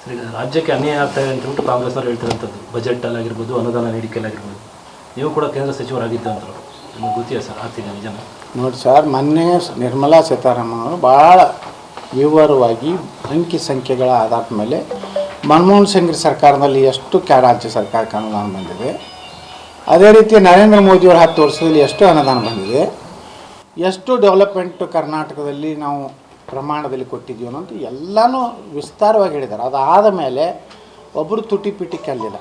ಸರಿ, ರಾಜ್ಯಕ್ಕೆ ಅನ್ಯಾಯ ಆಗ್ತಾ ಇದೆ ಅಂತ ಹೇಳ್ಬಿಟ್ಟು ಕಾಂಗ್ರೆಸ್ನವ್ರು ಹೇಳ್ತಿರೋಂಥದ್ದು ಬಜೆಟಲ್ಲಾಗಿರ್ಬೋದು, ಅನುದಾನ ನೀಡಿಕೆಯಲ್ಲಾಗಿರ್ಬೋದು. ನೀವು ಕೂಡ ಕೇಂದ್ರ ಸಚಿವರಾಗಿದ್ದಂಥವ್ರು, ನಿಮಗೆ ಗೊತ್ತಿದೆ ಸರ್ ಆಗ್ತಿದೆ ನಿಜನ? ನೋಡಿ ಸರ್, ಮೊನ್ನೆ ನಿರ್ಮಲಾ ಸೀತಾರಾಮನ್ ಅವರು ಭಾಳ ವಿವರವಾಗಿ ಅಂಕಿ ಸಂಖ್ಯೆಗಳ ಆಧಾರದ ಮೇಲೆ ಮನಮೋಹನ್ ಸಿಂಗ್ ಸರ್ಕಾರದಲ್ಲಿ ಎಷ್ಟು ರಾಜ್ಯ ಸರ್ಕಾರಕ್ಕೆ ಅನುದಾನ ಬಂದಿದೆ, ಅದೇ ರೀತಿ ನರೇಂದ್ರ ಮೋದಿಯವರು 10 ವರ್ಷದಲ್ಲಿ ಎಷ್ಟು ಅನುದಾನ ಬಂದಿದೆ, ಎಷ್ಟು ಡೆವಲಪ್ಮೆಂಟ್ ಕರ್ನಾಟಕದಲ್ಲಿ ನಾವು ಪ್ರಮಾಣದಲ್ಲಿ ಕೊಟ್ಟಿದ್ದೀವಿ ಅನ್ನೋದು ಎಲ್ಲನೂ ವಿಸ್ತಾರವಾಗಿ ಹೇಳಿದ್ದಾರೆ. ಅದಾದ ಮೇಲೆ ಒಬ್ಬರು ತುಟಿ ಪಿಟಿ ಕಲ್ಲಿಲ್ಲ.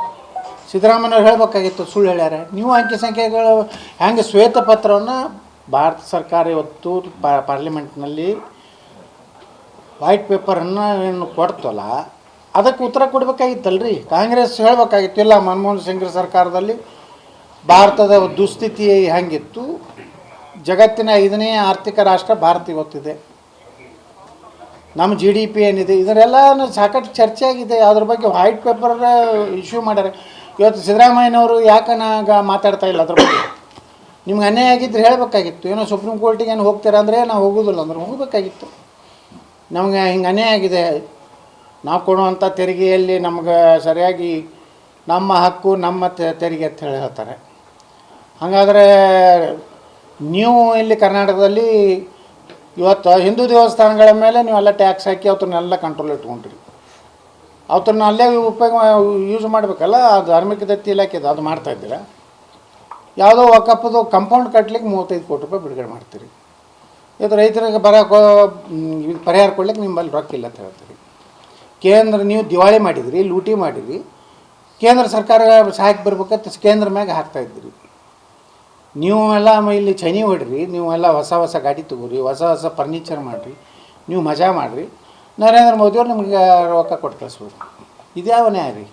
ಸಿದ್ದರಾಮಯ್ಯವ್ರು ಹೇಳಬೇಕಾಗಿತ್ತು, ಸುಳ್ಳು ಹೇಳ್ಯಾರ. ನೀವು ಅಂಕಿ ಸಂಖ್ಯೆಗಳು ಹೆಂಗೆ ಶ್ವೇತಪತ್ರವನ್ನು ಭಾರತ ಸರ್ಕಾರ ಇವತ್ತು ಪಾರ್ಲಿಮೆಂಟ್ನಲ್ಲಿ ವೈಟ್ ಪೇಪರನ್ನು ಏನು ಕೊಡ್ತಲ್ಲ, ಅದಕ್ಕೆ ಉತ್ತರ ಕೊಡಬೇಕಾಗಿತ್ತಲ್ರಿ. ಕಾಂಗ್ರೆಸ್ ಹೇಳಬೇಕಾಗಿತ್ತು, ಇಲ್ಲ ಮನಮೋಹನ್ ಸಿಂಗ್ ಸರ್ಕಾರದಲ್ಲಿ ಭಾರತದ ದುಸ್ಥಿತಿ ಹೆಂಗಿತ್ತು, ಜಗತ್ತಿನ 5ನೇ ಆರ್ಥಿಕ ರಾಷ್ಟ್ರ ಭಾರತ ಇವತ್ತಿದೆ, ನಮ್ಮ GDP ಏನಿದೆ, ಇದರೆಲ್ಲ ಸಾಕಷ್ಟು ಚರ್ಚೆ ಆಗಿದೆ. ಅದ್ರ ಬಗ್ಗೆ ವೈಟ್ ಪೇಪರ್ ಇಶ್ಯೂ ಮಾಡ್ಯಾರೆ. ಇವತ್ತು ಸಿದ್ದರಾಮಯ್ಯನವರು ಯಾಕನಾಗ ಮಾತಾಡ್ತಾ ಇಲ್ಲ ಅದ್ರ ಬಗ್ಗೆ? ನಿಮ್ಗೆ ಅನ್ಯಾಯ ಆಗಿದ್ದರೆ ಹೇಳಬೇಕಾಗಿತ್ತು. ಏನೋ ಸುಪ್ರೀಂ ಕೋರ್ಟಿಗೆ ಏನು ಹೋಗ್ತೀರಾ ಅಂದರೆ ನಾವು ಹೋಗೋದಿಲ್ಲ ಅಂದ್ರೆ ಹೋಗಬೇಕಾಗಿತ್ತು. ನಮಗೆ ಹಿಂಗೆ ಅನ್ಯಾಯ ಆಗಿದೆ, ನಾವು ಕೊಡುವಂಥ ತೆರಿಗೆಯಲ್ಲಿ ನಮ್ಗೆ ಸರಿಯಾಗಿ ನಮ್ಮ ಹಕ್ಕು ನಮ್ಮ ತೆರಿಗೆ ಅಂತ ಹೇಳ್ತಾರೆ. ಹಾಗಾದರೆ ನೀವು ಇಲ್ಲಿ ಕರ್ನಾಟಕದಲ್ಲಿ ಇವತ್ತು ಹಿಂದೂ ದೇವಸ್ಥಾನಗಳ ಮೇಲೆ ನೀವೆಲ್ಲ ಟ್ಯಾಕ್ಸ್ ಹಾಕಿ ಅವತ್ತನ್ನೆಲ್ಲ ಕಂಟ್ರೋಲ್ ಇಟ್ಕೊಂಡ್ರಿ. ಅವತ್ತನ್ನ ಅಲ್ಲೇ ಉಪಯೋಗ ಯೂಸ್ ಮಾಡಬೇಕಲ್ಲ. ಅದು ಧಾರ್ಮಿಕ ದತ್ತಿ ಇಲಾಖೆದು ಅದು ಮಾಡ್ತಾಯಿದ್ದೀರಾ. ಯಾವುದೋ ವಕಫ್ದು ಕಂಪೌಂಡ್ ಕಟ್ಲಿಕ್ಕೆ 35 ಕೋಟಿ ರೂಪಾಯಿ ಬಿಡುಗಡೆ ಮಾಡ್ತೀರಿ. ಇವತ್ತು ರೈತರಿಗೆ ಪರಿಹಾರ ಕೊಡ್ಲಿಕ್ಕೆ ನಿಮ್ಮಲ್ಲಿ ರೊಕ್ಕ ಇಲ್ಲ ಅಂತ ಹೇಳ್ತೀರಿ. ಕೇಂದ್ರ ನೀವು ದಿವಾಳಿ ಮಾಡಿದಿರಿ, ಲೂಟಿ ಮಾಡಿದ್ರಿ. ಕೇಂದ್ರ ಸರ್ಕಾರ ಸಹಾಯಕ್ಕೆ ಬರ್ಬೇಕಂತ ಕೇಂದ್ರ ಮ್ಯಾಗ ಹಾಕ್ತಾಯಿದ್ದೀರಿ. ನೀವೆಲ್ಲ ಇಲ್ಲಿ ಚೈನಿ ಹೊಡ್ರಿ, ನೀವೆಲ್ಲ ಹೊಸ ಗಾಡಿ ತೊಗೋರಿ, ಹೊಸ ಫರ್ನಿಚರ್ ಮಾಡಿರಿ, ನೀವು ಮಜಾ ಮಾಡಿರಿ. ನರೇಂದ್ರ ಮೋದಿಯವ್ರು ನಿಮ್ಗೆ ರೊಕ್ಕ ಕೊಟ್ಟು ಕಳಿಸ್ಬೇಕು. ಇದ್ಯಾವ ನ್ಯಾಯ ರೀ?